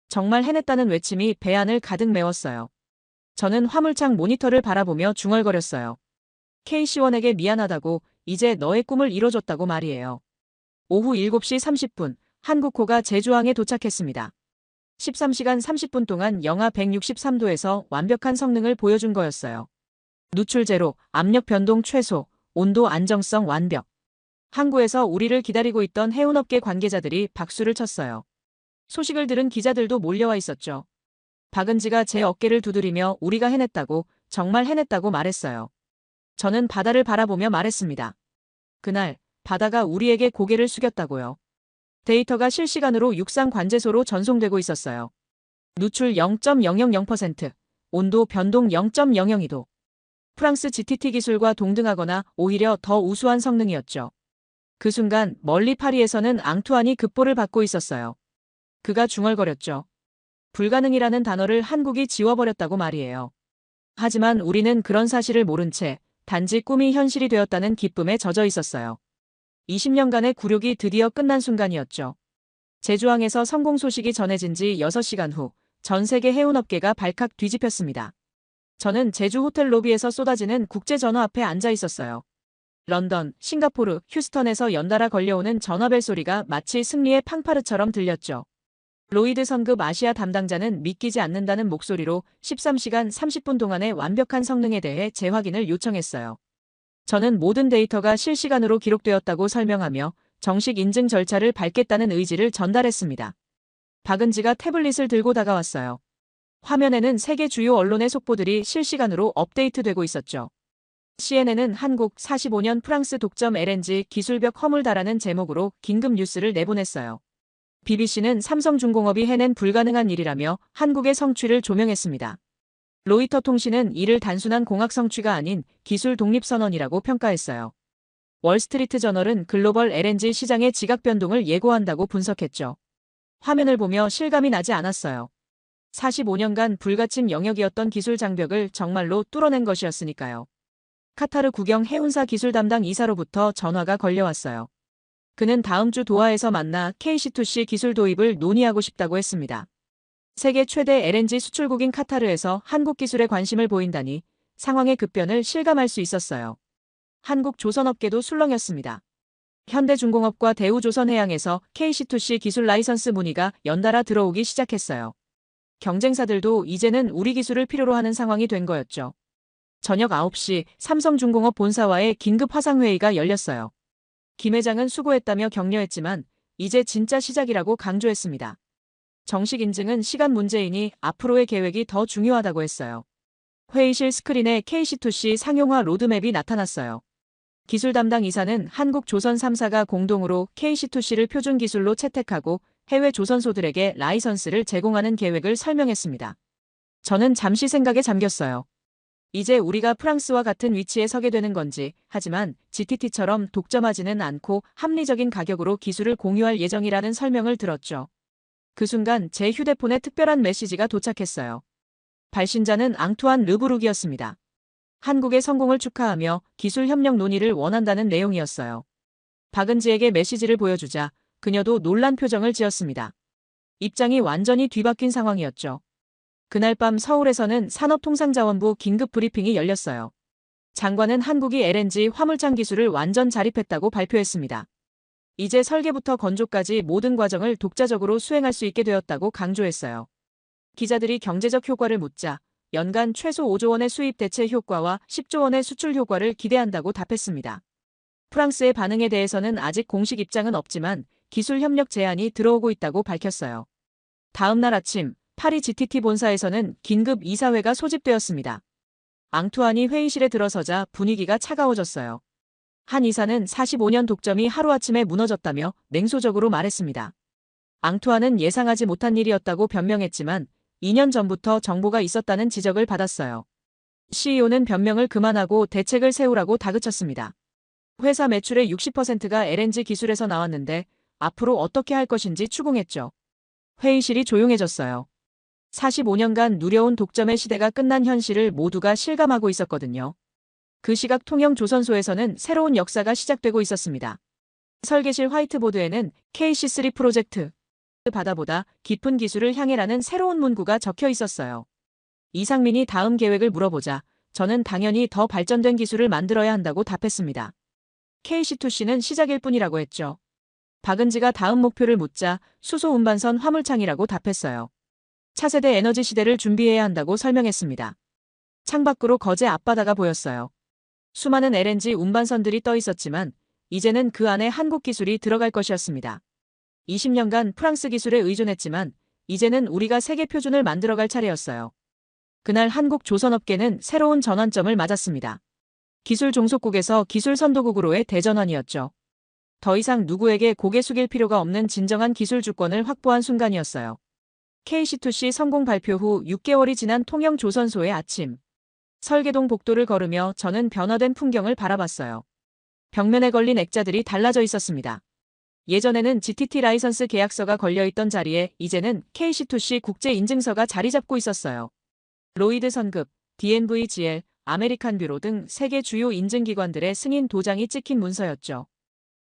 정말 해냈다는 외침이 배 안을 가득 메웠어요. 저는 화물창 모니터를 바라보며 중얼거렸어요. KC1에게 미안하다고, 이제 너의 꿈을 이뤄줬다고 말이에요. 오후 7시 30분, 한국호가 제주항에 도착했습니다. 13시간 30분 동안 영하 163도에서 완벽한 성능을 보여준 거였어요. 누출 제로, 압력 변동 최소, 온도 안정성 완벽. 항구에서 우리를 기다리고 있던 해운업계 관계자들이 박수를 쳤어요. 소식을 들은 기자들도 몰려와 있었죠. 박은지가 제 어깨를 두드리며 우리가 해냈다고, 정말 해냈다고 말했어요. 저는 바다를 바라보며 말했습니다. 그날 바다가 우리에게 고개를 숙였다고요. 데이터가 실시간으로 육상 관제소로 전송되고 있었어요. 누출 0.000%, 온도 변동 0.002도. 프랑스 GTT 기술과 동등하거나 오히려 더 우수한 성능이었죠. 그 순간 멀리 파리에서는 앙투안이 급보를 받고 있었어요. 그가 중얼거렸죠. 불가능이라는 단어를 한국이 지워버렸다고 말이에요. 하지만 우리는 그런 사실을 모른 채 단지 꿈이 현실이 되었다는 기쁨에 젖어 있었어요. 20년간의 굴욕이 드디어 끝난 순간이었죠. 제주항에서 성공 소식이 전해진 지 6시간 후 전 세계 해운업계가 발칵 뒤집혔습니다. 저는 제주 호텔 로비에서 쏟아지는 국제 전화 앞에 앉아 있었어요. 런던, 싱가포르, 휴스턴에서 연달아 걸려오는 전화벨 소리가 마치 승리의 팡파르처럼 들렸죠. 로이드 선급 아시아 담당자는 믿기지 않는다는 목소리로 13시간 30분 동안의 완벽한 성능에 대해 재확인을 요청했어요. 저는 모든 데이터가 실시간으로 기록되었다고 설명하며 정식 인증 절차를 밟겠다는 의지를 전달했습니다. 박은지가 태블릿을 들고 다가왔어요. 화면에는 세계 주요 언론의 속보들이 실시간으로 업데이트되고 있었죠. CNN은 한국 45년 프랑스 독점 LNG 기술벽 허물다라는 제목으로 긴급 뉴스를 내보냈어요. BBC는 삼성중공업이 해낸 불가능한 일이라며 한국의 성취를 조명했습니다. 로이터 통신은 이를 단순한 공학 성취가 아닌 기술 독립선언이라고 평가했어요. 월스트리트 저널은 글로벌 LNG 시장의 지각 변동을 예고한다고 분석했죠. 화면을 보며 실감이 나지 않았어요. 45년간 불가침 영역이었던 기술 장벽을 정말로 뚫어낸 것이었으니까요. 카타르 국영 해운사 기술 담당 이사로부터 전화가 걸려왔어요. 그는 다음 주 도하에서 만나 KC2C 기술 도입을 논의하고 싶다고 했습니다. 세계 최대 LNG 수출국인 카타르에서 한국 기술에 관심을 보인다니 상황의 급변을 실감할 수 있었어요. 한국 조선업계도 술렁였습니다. 현대중공업과 대우조선해양에서 KC2C 기술 라이선스 문의가 연달아 들어오기 시작했어요. 경쟁사들도 이제는 우리 기술을 필요로 하는 상황이 된 거였죠. 저녁 9시 삼성중공업 본사와의 긴급 화상회의가 열렸어요. 김 회장은 수고했다며 격려했지만 이제 진짜 시작이라고 강조했습니다. 정식 인증은 시간 문제이니 앞으로의 계획이 더 중요하다고 했어요. 회의실 스크린에 KC2C 상용화 로드맵이 나타났어요. 기술 담당 이사는 한국 조선 3사가 공동으로 KC2C를 표준 기술로 채택하고 해외 조선소들에게 라이선스를 제공하는 계획을 설명했습니다. 저는 잠시 생각에 잠겼어요. 이제 우리가 프랑스와 같은 위치에 서게 되는 건지, 하지만 GTT처럼 독점하지는 않고 합리적인 가격으로 기술을 공유할 예정이라는 설명을 들었죠. 그 순간 제 휴대폰에 특별한 메시지가 도착했어요. 발신자는 앙투안 르브룩이었습니다. 한국의 성공을 축하하며 기술 협력 논의를 원한다는 내용이었어요. 박은지에게 메시지를 보여주자 그녀도 놀란 표정을 지었습니다. 입장이 완전히 뒤바뀐 상황이었죠. 그날 밤 서울에서는 산업통상자원부 긴급 브리핑이 열렸어요. 장관은 한국이 LNG 화물창 기술을 완전 자립했다고 발표했습니다. 이제 설계부터 건조까지 모든 과정을 독자적으로 수행할 수 있게 되었다고 강조했어요. 기자들이 경제적 효과를 묻자 연간 최소 5조 원의 수입 대체 효과와 10조 원의 수출 효과를 기대한다고 답했습니다. 프랑스의 반응에 대해서는 아직 공식 입장은 없지만 기술 협력 제안이 들어오고 있다고 밝혔어요. 다음 날 아침 파리 GTT 본사에서는 긴급 이사회가 소집되었습니다. 앙투안이 회의실에 들어서자 분위기가 차가워졌어요. 한 이사는 45년 독점이 하루아침에 무너졌다며 냉소적으로 말했습니다. 앙투안은 예상하지 못한 일이었다고 변명했지만 2년 전부터 정보가 있었다는 지적을 받았어요. CEO는 변명을 그만하고 대책을 세우라고 다그쳤습니다. 회사 매출의 60%가 LNG 기술에서 나왔는데 앞으로 어떻게 할 것인지 추궁했죠. 회의실이 조용해졌어요. 45년간 누려온 독점의 시대가 끝난 현실을 모두가 실감하고 있었거든요. 그 시각 통영조선소에서는 새로운 역사가 시작되고 있었습니다. 설계실 화이트보드에는 KC3 프로젝트, 바다보다 깊은 기술을 향해라는 새로운 문구가 적혀 있었어요. 이상민이 다음 계획을 물어보자 저는 당연히 더 발전된 기술을 만들어야 한다고 답했습니다. KC2C는 시작일 뿐이라고 했죠. 박은지가 다음 목표를 묻자 수소 운반선 화물창이라고 답했어요. 차세대 에너지 시대를 준비해야 한다고 설명했습니다. 창밖으로 거제 앞바다가 보였어요. 수많은 LNG 운반선들이 떠 있었지만 이제는 그 안에 한국 기술이 들어갈 것이었습니다. 20년간 프랑스 기술에 의존했지만 이제는 우리가 세계 표준을 만들어갈 차례였어요. 그날 한국 조선업계는 새로운 전환점을 맞았습니다. 기술 종속국에서 기술 선도국으로의 대전환이었죠. 더 이상 누구에게 고개 숙일 필요가 없는 진정한 기술 주권을 확보한 순간이었어요. KC2C 성공 발표 후 6개월이 지난 통영조선소의 아침. 설계동 복도를 걸으며 저는 변화된 풍경을 바라봤어요. 벽면에 걸린 액자들이 달라져 있었습니다. 예전에는 GTT 라이선스 계약서가 걸려있던 자리에 이제는 KC2C 국제 인증서가 자리 잡고 있었어요. 로이드 선급, DNVGL, 아메리칸 뷰로 등 세계 주요 인증기관들의 승인 도장이 찍힌 문서였죠.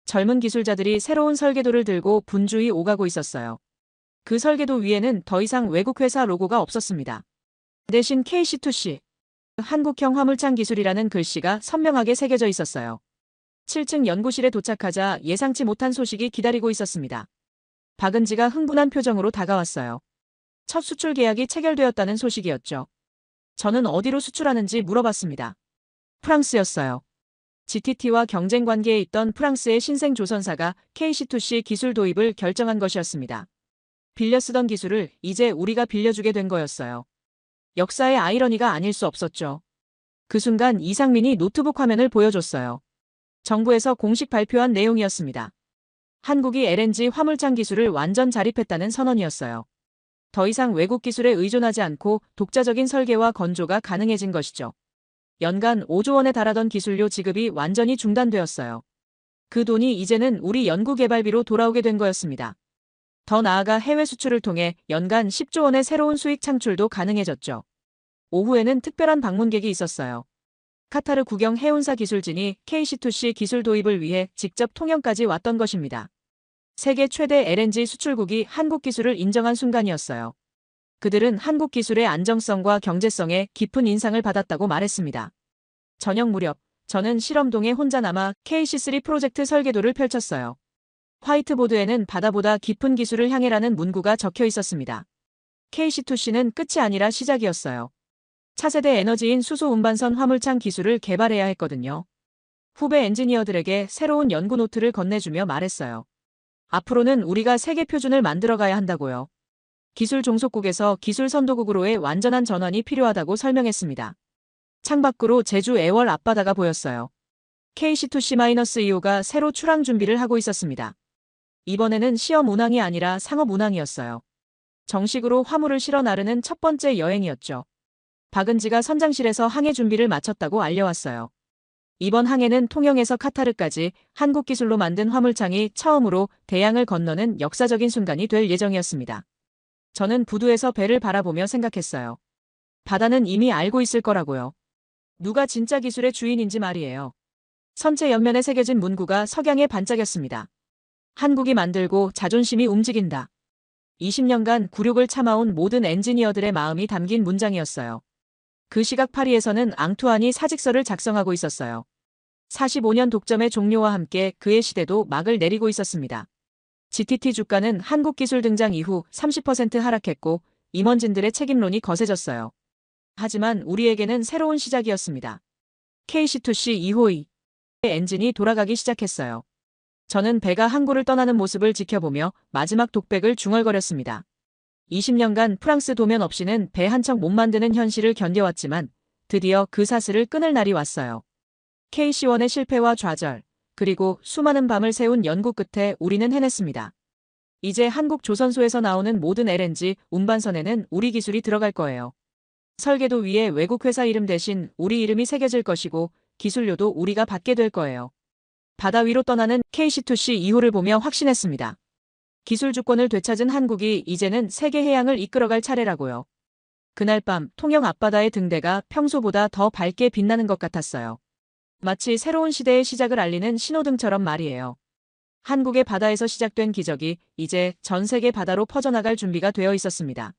젊은 기술자들이 새로운 설계도를 들고 분주히 오가고 있었어요. 그 설계도 위에는 더 이상 외국 회사 로고가 없었습니다. 대신 KC2C, 한국형 화물창 기술이라는 글씨가 선명하게 새겨져 있었어요. 7층 연구실에 도착하자 예상치 못한 소식이 기다리고 있었습니다. 박은지가 흥분한 표정으로 다가왔어요. 첫 수출 계약이 체결되었다는 소식이었죠. 저는 어디로 수출하는지 물어봤습니다. 프랑스였어요. GTT와 경쟁 관계에 있던 프랑스의 신생 조선사가 KC2C 기술 도입을 결정한 것이었습니다. 빌려 쓰던 기술을 이제 우리가 빌려주게 된 거였어요. 역사의 아이러니가 아닐 수 없었죠. 그 순간 이상민이 노트북 화면을 보여줬어요. 정부에서 공식 발표한 내용이었습니다. 한국이 LNG 화물창 기술을 완전 자립했다는 선언이었어요. 더 이상 외국 기술에 의존하지 않고 독자적인 설계와 건조가 가능해진 것이죠. 연간 5조 원에 달하던 기술료 지급이 완전히 중단되었어요. 그 돈이 이제는 우리 연구개발비로 돌아오게 된 거였습니다. 더 나아가 해외 수출을 통해 연간 10조 원의 새로운 수익 창출도 가능해졌죠. 오후에는 특별한 방문객이 있었어요. 카타르 국영 해운사 기술진이 KC2C 기술 도입을 위해 직접 통영까지 왔던 것입니다. 세계 최대 LNG 수출국이 한국 기술을 인정한 순간이었어요. 그들은 한국 기술의 안정성과 경제성에 깊은 인상을 받았다고 말했습니다. 저녁 무렵, 저는 실험동에 혼자 남아 KC3 프로젝트 설계도를 펼쳤어요. 화이트보드에는 바다보다 깊은 기술을 향해라는 문구가 적혀 있었습니다. KC2C는 끝이 아니라 시작이었어요. 차세대 에너지인 수소 운반선 화물창 기술을 개발해야 했거든요. 후배 엔지니어들에게 새로운 연구 노트를 건네주며 말했어요. 앞으로는 우리가 세계 표준을 만들어가야 한다고요. 기술 종속국에서 기술 선도국으로의 완전한 전환이 필요하다고 설명했습니다. 창밖으로 제주 애월 앞바다가 보였어요. KC2C-2호가 새로 출항 준비를 하고 있었습니다. 이번에는 시험 운항이 아니라 상업 운항이었어요. 정식으로 화물을 실어 나르는 첫 번째 여행이었죠. 박은지가 선장실에서 항해 준비를 마쳤다고 알려왔어요. 이번 항해는 통영에서 카타르까지 한국 기술로 만든 화물창이 처음으로 대양을 건너는 역사적인 순간이 될 예정이었습니다. 저는 부두에서 배를 바라보며 생각했어요. 바다는 이미 알고 있을 거라고요. 누가 진짜 기술의 주인인지 말이에요. 선체 옆면에 새겨진 문구가 석양에 반짝였습니다. 한국이 만들고 자존심이 움직인다. 20년간 굴욕을 참아온 모든 엔지니어들의 마음이 담긴 문장이었어요. 그 시각 파리에서는 앙투안이 사직서를 작성하고 있었어요. 45년 독점의 종료와 함께 그의 시대도 막을 내리고 있었습니다. GTT 주가는 한국 기술 등장 이후 30% 하락했고 임원진들의 책임론이 거세졌어요. 하지만 우리에게는 새로운 시작이었습니다. KC2C 2호의 엔진이 돌아가기 시작했어요. 저는 배가 항구를 떠나는 모습을 지켜보며 마지막 독백을 중얼거렸습니다. 20년간 프랑스 도면 없이는 배 한 척 못 만드는 현실을 견뎌왔지만 드디어 그 사슬을 끊을 날이 왔어요. KC1의 실패와 좌절, 그리고 수많은 밤을 새운 연구 끝에 우리는 해냈습니다. 이제 한국 조선소에서 나오는 모든 LNG 운반선에는 우리 기술이 들어갈 거예요. 설계도 위에 외국 회사 이름 대신 우리 이름이 새겨질 것이고 기술료도 우리가 받게 될 거예요. 바다 위로 떠나는 KC2C 2호를 보며 확신했습니다. 기술 주권을 되찾은 한국이 이제는 세계 해양을 이끌어갈 차례라고요. 그날 밤 통영 앞바다의 등대가 평소보다 더 밝게 빛나는 것 같았어요. 마치 새로운 시대의 시작을 알리는 신호등처럼 말이에요. 한국의 바다에서 시작된 기적이 이제 전 세계 바다로 퍼져나갈 준비가 되어 있었습니다.